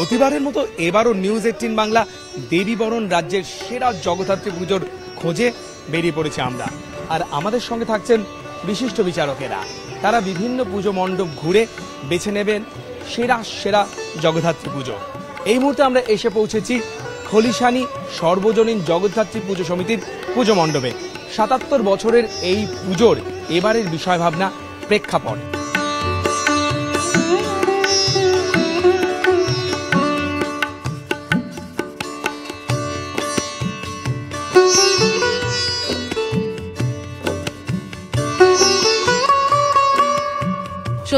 প্রতিবারের মতো এবারও নিউজ 18 বাংলা দেবীবরণ রাজ্যের সেরা জগদ্ধাত্রী পুজোর খোঁজে বেরিয়ে পড়েছে আমরা। আর আমাদের সঙ্গে থাকছেন বিশিষ্ট বিচারকেরা। তারা বিভিন্ন পুজো মণ্ডপ ঘুরে বেছে নেবেন সেরা সেরা জগদ্ধাত্রী পুজো। এই মুহূর্তে আমরা এসে পৌঁছেছি খলিশানি সর্বজনীন জগদ্ধাত্রী পুজো সমিতির পুজো মণ্ডপে। ৭৭ বছরের এই পুজোর এবারের বিষয় ভাবনা প্রেক্ষাপট।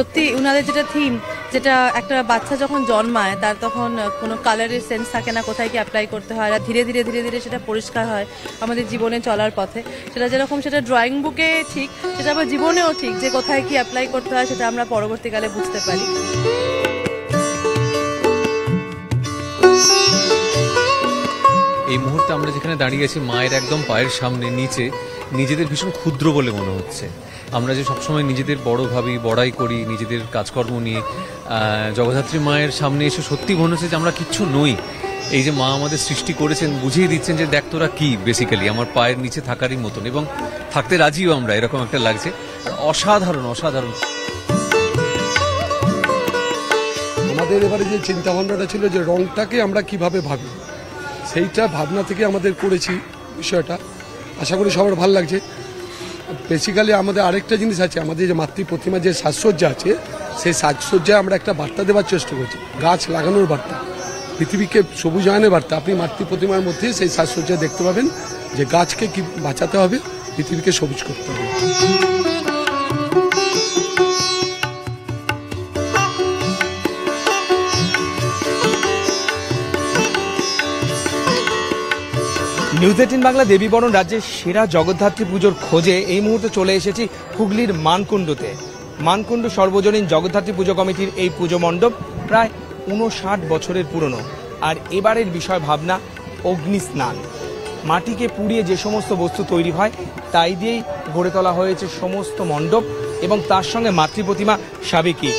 সত্যি ওনাদের যেটা থিম, যেটা একটা বাচ্চা যখন জন্মায় তার তখন কোনো কালারের সেন্স থাকে না, কোথায় কি অ্যাপ্লাই করতে হয়, আর ধীরে ধীরে ধীরে ধীরে সেটা পরিষ্কার হয় আমাদের জীবনে চলার পথে। সেটা যেরকম সেটা ড্রয়িং বুকে ঠিক, সেটা আবার জীবনেও ঠিক, যে কোথায় কি অ্যাপ্লাই করতে হয় সেটা আমরা পরবর্তীকালে বুঝতে পারি। এই মুহূর্তে আমরা যেখানে দাঁড়িয়ে আছি মায়ের একদম পায়ের সামনে, নিচে নিজেদের ভীষণ ক্ষুদ্র বলে মনে হচ্ছে। আমরা যে সবসময় নিজেদের বড় ভাবি, বড়াই করি নিজেদের কাজকর্ম নিয়ে, জগদ্ধাত্রী মায়ের সামনে এসে সত্যি মনে হচ্ছে যে আমরা কিচ্ছু নই। এই যে মা আমাদের সৃষ্টি করেছেন, বুঝিয়ে দিচ্ছেন যে দেখ তোরা কি, বেসিক্যালি আমার পায়ের নিচে থাকারই মতন, এবং থাকতে রাজিও আমরা, এরকম একটা লাগছে। অসাধারণ অসাধারণ। আমাদের এবারে যে চিন্তা ভাবনাটা ছিল যে রংটাকে আমরা কিভাবে ভাবি, সেইটা ভাবনা থেকে আমাদের করেছি বিষয়টা। আশা করি সবার ভালো লাগছে। বেসিক্যালি আমাদের আরেকটা জিনিস আছে, আমাদের যে মাতৃ প্রতিমা যে সাজসজ্জা আছে, সেই সাজসজ্জায় আমরা একটা বার্তা দেওয়ার চেষ্টা করছি, গাছ লাগানোর বার্তা, পৃথিবীকে সবুজায়নের বার্তা। আপনি মাতৃ প্রতিমার মধ্যে সেই সাজসজ্জা দেখতে পাবেন যে গাছকে কি বাঁচাতে হবে, পৃথিবীকে সবুজ করতে হবে। নিউজ 18 বাংলা দেবীবরণ রাজ্যের সেরা জগদ্ধাত্রী পুজোর খোঁজে এই মুহূর্তে চলে এসেছি হুগলির মানকুণ্ডুতে। মানকুণ্ডু সর্বজনীন জগদ্ধাত্রী পুজো কমিটির এই পুজো মণ্ডপ প্রায় 59 বছরের পুরনো। আর এবারের বিষয় ভাবনা অগ্নি স্নান। মাটিকে পুড়িয়ে যে সমস্ত বস্তু তৈরি হয় তাই দিয়েই গড়ে তোলা হয়েছে সমস্ত মণ্ডপ, এবং তার সঙ্গে মাতৃ প্রতিমা সাবেকি।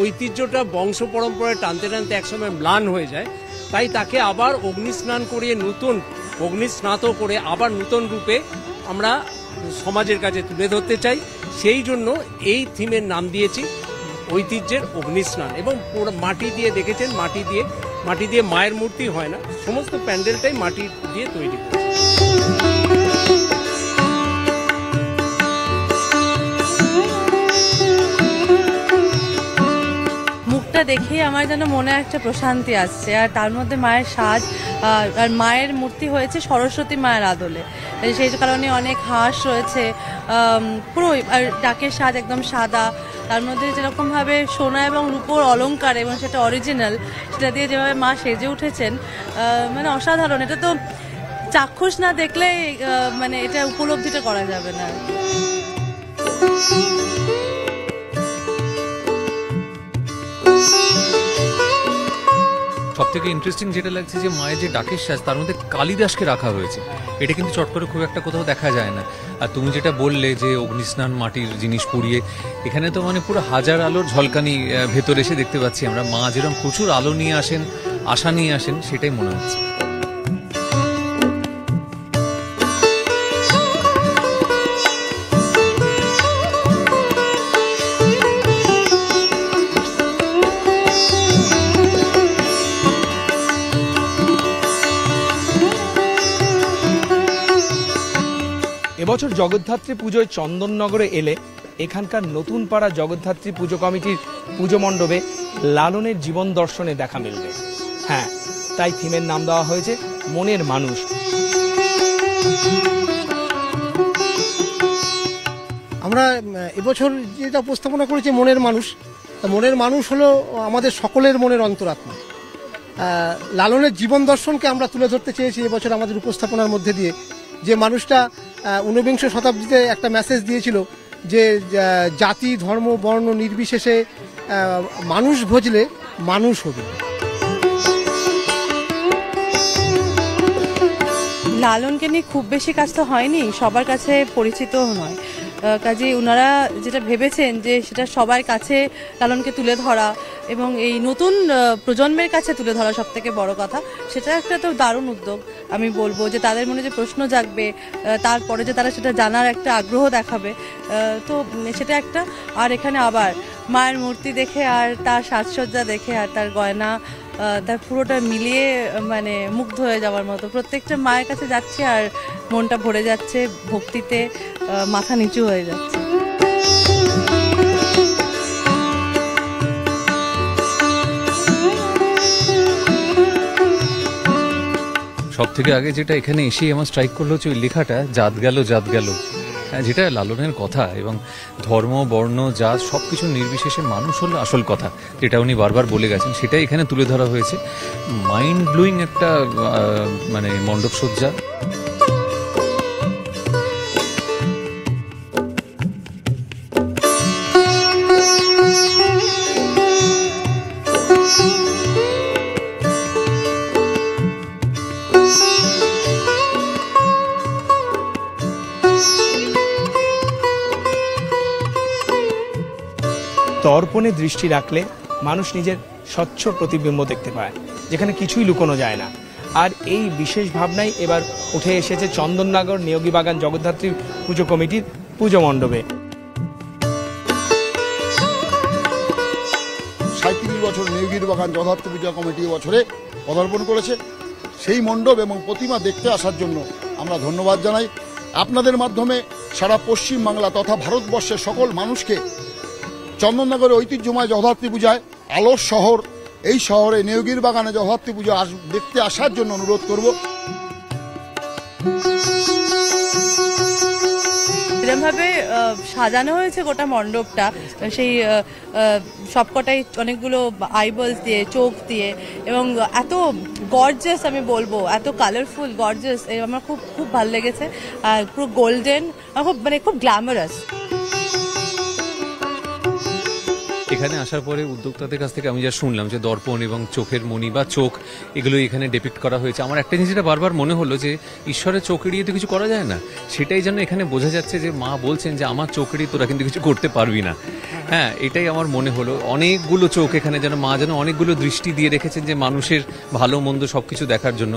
ঐতিহ্যটা বংশ পরম্পরায় টানতে টানতে একসময় ম্লান হয়ে যায়, তাই তাকে আবার অগ্নিস্নান করিয়ে, নতুন অগ্নিস্নাত করে আবার নতুন রূপে আমরা সমাজের কাছে তুলে ধরতে চাই। সেই জন্য এই থিমের নাম দিয়েছি ঐতিহ্যের অগ্নিস্নান। এবং মাটি দিয়ে, দেখেছেন মাটি দিয়ে মায়ের মূর্তি হয় না, সমস্ত প্যান্ডেলটাই মাটি দিয়ে তৈরি করেছে। দেখে আমার যেন মনে একটা প্রশান্তি আসছে। আর তার মধ্যে মায়ের সাজ, আর মায়ের মূর্তি হয়েছে সরস্বতী মায়ের আদলে, সেই কারণে অনেক হাঁস রয়েছে পুরো। আর ডাকের সাজ একদম সাদা, তার মধ্যে যেরকমভাবে সোনা এবং রূপোর অলংকার, এবং সেটা অরিজিনাল, সেটা দিয়ে যেভাবে মা সেজে উঠেছেন, মানে অসাধারণ। এটা তো চাক্ষুষ না দেখলে মানে এটা উপলব্ধিটা করা যাবে না। সব থেকে ইন্টারেস্টিং যেটা লাগছে যে মায়ের যে ডাকের সাজ, তার মধ্যে কালিদাসকে রাখা হয়েছে। এটা কিন্তু চট করে খুব একটা কোথাও দেখা যায় না। আর তুমি যেটা বললে যে অগ্নিস্নান, মাটির জিনিস পুড়িয়ে, এখানে তো মানে পুরো হাজার আলোর ঝলকানি ভেতরে এসে দেখতে পাচ্ছি আমরা। মা যেরকম প্রচুর আলো নিয়ে আসেন, আশা নিয়ে আসেন, সেটাই মনে হচ্ছে। এবছর জগদ্ধাত্রী পুজোয় চন্দননগরে এলে এখানকার নতুন পাড়া জগদ্ধাত্রী পুজো কমিটির পুজো মণ্ডপে লালনের জীবন দর্শনে দেখা মিলবে। হ্যাঁ, তাই থিমের নাম দেওয়া হয়েছে মনের মানুষ। আমরা এবছর যেটা উপস্থাপনা করেছি মনের মানুষ, মনের মানুষ হলো আমাদের সকলের মনের অন্তরাত্মা। লালনের জীবন দর্শনকে আমরা তুলে ধরতে চেয়েছি এবছর আমাদের উপস্থাপনার মধ্যে দিয়ে। যে মানুষটা 19বিংশ শতাব্দীতে একটা মেসেজ দিয়েছিল যে জাতি, ধর্ম, বর্ণ নির্বিশেষে মানুষ ভজলে মানুষ হবে। লালনকে নিয়ে খুব বেশি কাজ তো হয়নি, সবার কাছে পরিচিতও নয়। কাজেই ওনারা যেটা ভেবেছেন যে সেটা সবার কাছে লালনকে তুলে ধরা এবং এই নতুন প্রজন্মের কাছে তুলে ধরা সব থেকে বড় কথা, সেটা একটা তো দারুণ উদ্যোগ। আমি বলবো যে তাদের মনে যে প্রশ্ন জাগবে, তারপরে যে তারা সেটা জানার একটা আগ্রহ দেখাবে, তো সেটা একটা। আর এখানে আবার মায়ের মূর্তি দেখে আর তার সাজসজ্জা দেখে আর তার গয়না, তার পুরোটা মিলিয়ে মানে মুগ্ধ হয়ে যাওয়ার মতো। প্রত্যেকটা মায়ের কাছে যাচ্ছে আর মনটা ভরে যাচ্ছে ভক্তিতে, মাথা নিচু হয়ে যাচ্ছে। সব থেকে আগে যেটা এখানে এসেই আমার স্ট্রাইক করলো হচ্ছে ওই লেখাটা, জাত গেল জাত গেল, হ্যাঁ, যেটা লালনের কথা। এবং ধর্ম, বর্ণ, জাত সব কিছু নির্বিশেষে মানুষ হলো আসল কথা, যেটা উনি বারবার বলে গেছেন, সেটাই এখানে তুলে ধরা হয়েছে। মাইন্ড ব্লোয়িং একটা মানে মণ্ডপসজ্জা। দর্পণে দৃষ্টি রাখলে মানুষ নিজের স্বচ্ছ প্রতিবিম্ব দেখতে পায়, যেখানে কিছুই লুকোনো যায় না। আর এই বিশেষ ভাবনাই এবার উঠে এসেছে চন্দননগর নিয়োগী বাগান জগদ্ধাত্রী পুজো কমিটির পুজো মণ্ডপে। 37 বছর নিয়োগীর বাগান জগদ্ধাত্রী পূজা কমিটি বছরে পদার্পণ করেছে। সেই মণ্ডপ এবং প্রতিমা দেখতে আসার জন্য আমরা ধন্যবাদ জানাই। আপনাদের মাধ্যমে সারা পশ্চিম বাংলা তথা ভারতবর্ষের সকল মানুষকে চন্দননগরের ঐতিহ্যময় জগদ্ধাত্রী পূজায় আলোর শহর, এই শহরে নিয়োগীর বাগানে জগদ্ধাত্রী পূজা দেখতে আসার জন্য অনুরোধ করব। এরকমভাবে সাজানো হয়েছে গোটা মণ্ডপটা, সেই সবকটাই অনেকগুলো আইবলস দিয়ে, চোখ দিয়ে, এবং এত গর্জাস, আমি বলবো এত কালারফুল, গর্জাস, আমার খুব খুব ভালো লেগেছে। আর পুরো গোল্ডেন, খুব মানে খুব গ্ল্যামারাস। এখানে আসার পরে উদ্যোক্তাদের কাছ থেকে আমি যা শুনলাম যে দর্পণ এবং চোখের মণি বা চোখ, এগুলো এখানে ডেপিক্ট করা হয়েছে। আমার একটা জিনিস যেটা বারবার মনে হলো যে ঈশ্বরের চোখ এড়িয়ে তো কিছু করা যায় না, সেটাই যেন এখানে বোঝা যাচ্ছে যে মা বলছেন যে আমার চোখ এড়িয়ে তোরা কিন্তু কিছু করতে পারবি না। হ্যাঁ, এটাই আমার মনে হলো। অনেকগুলো চোখ এখানে যেন মা যেন অনেকগুলো দৃষ্টি দিয়ে রেখেছেন যে মানুষের ভালো মন্দ সবকিছু দেখার জন্য।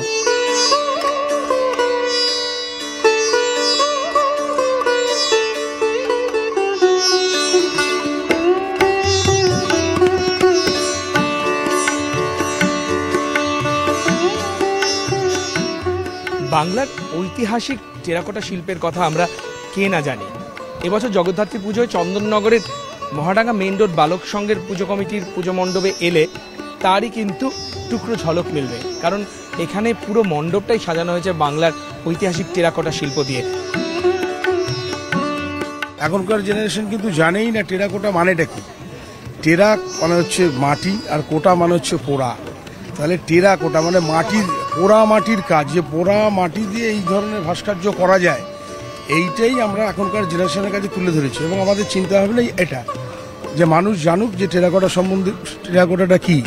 বাংলার ঐতিহাসিক টেরাকোটা শিল্পের কথা আমরা কে না জানি। এবছর জগদ্ধাত্রী পুজোয় চন্দননগরের মহাডাঙ্গা মেইন রোড বালক সংঘের পুজো কমিটির পুজো মণ্ডপে এলে তারই কিন্তু টুকরো ঝলক মিলবে, কারণ এখানে পুরো মণ্ডপটাই সাজানো হয়েছে বাংলার ঐতিহাসিক টেরাকোটা শিল্প দিয়ে। এখনকার জেনারেশন কিন্তু জানেই না টেরাকোটা মানেটা কি। টেরা মানে হচ্ছে মাটি, আর কোটা মানে হচ্ছে পোড়া। তাহলে টেরাকোটা মানে মাটির, পোড়া মাটির কাজ, যে পোড়া মাটি দিয়ে এই ধরনের ভাস্কর্য করা যায়, এইটাই আমরা এখনকার জেনারেশনের কাছে তুলে ধরেছি। এবং আমাদের চিন্তা ভাবনা এটা যে মানুষ জানুক যে টেরাকোটা সম্বন্ধে, টেরাকোটাটা কি।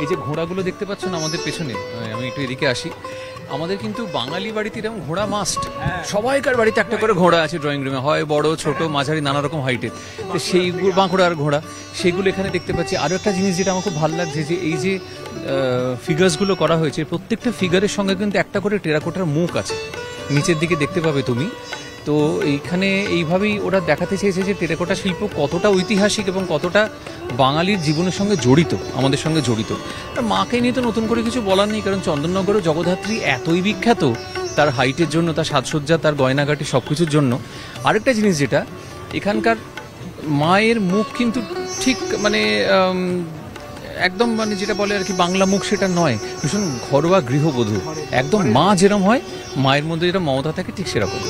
এই যে ঘোড়াগুলো দেখতে পাচ্ছ না আমাদের পেছনে, আমি একটু এদিকে আসি, আমাদের কিন্তু বাঙালি বাড়িতে এরকম ঘোড়া মাস্ট। সবাইকার বাড়িতে একটা করে ঘোড়া আছে ড্রয়িং রুমে, হয় বড় ছোট মাঝারি নানা রকম হাইটের। তো সেইগুলো বাঁকুড়ার ঘোড়া, সেগুলো এখানে দেখতে পাচ্ছি। আরও একটা জিনিস যেটা আমার খুব ভালো লাগছে, যে এই যে ফিগার্সগুলো করা হয়েছে, প্রত্যেকটা ফিগারের সঙ্গে কিন্তু একটা করে টেরাকোটার মুখ আছে, নিচের দিকে দেখতে পাবে তুমি। তো এইখানে এইভাবেই ওরা দেখাতে চেয়েছে যে টেরাকোটা শিল্প কতটা ঐতিহাসিক এবং কতটা বাঙালির জীবনের সঙ্গে জড়িত, আমাদের সঙ্গে জড়িত। আর মাকে নিয়ে তো নতুন করে কিছু বলার নেই, কারণ চন্দননগরের জগদ্ধাত্রী এতই বিখ্যাত তার হাইটের জন্য, তার সাজসজ্জা, তার গয়নাগাটি সব কিছুর জন্য। আরেকটা জিনিস যেটা, এখানকার মায়ের মুখ কিন্তু ঠিক মানে একদম মানে যেটা বলে আর কি বাংলা মুখ, সেটা নয়, ভীষণ ঘরোয়া গৃহবধূ, একদম মা যেরকম হয়, মায়ের মধ্যে যেটা মমতা থাকে ঠিক সেরকম।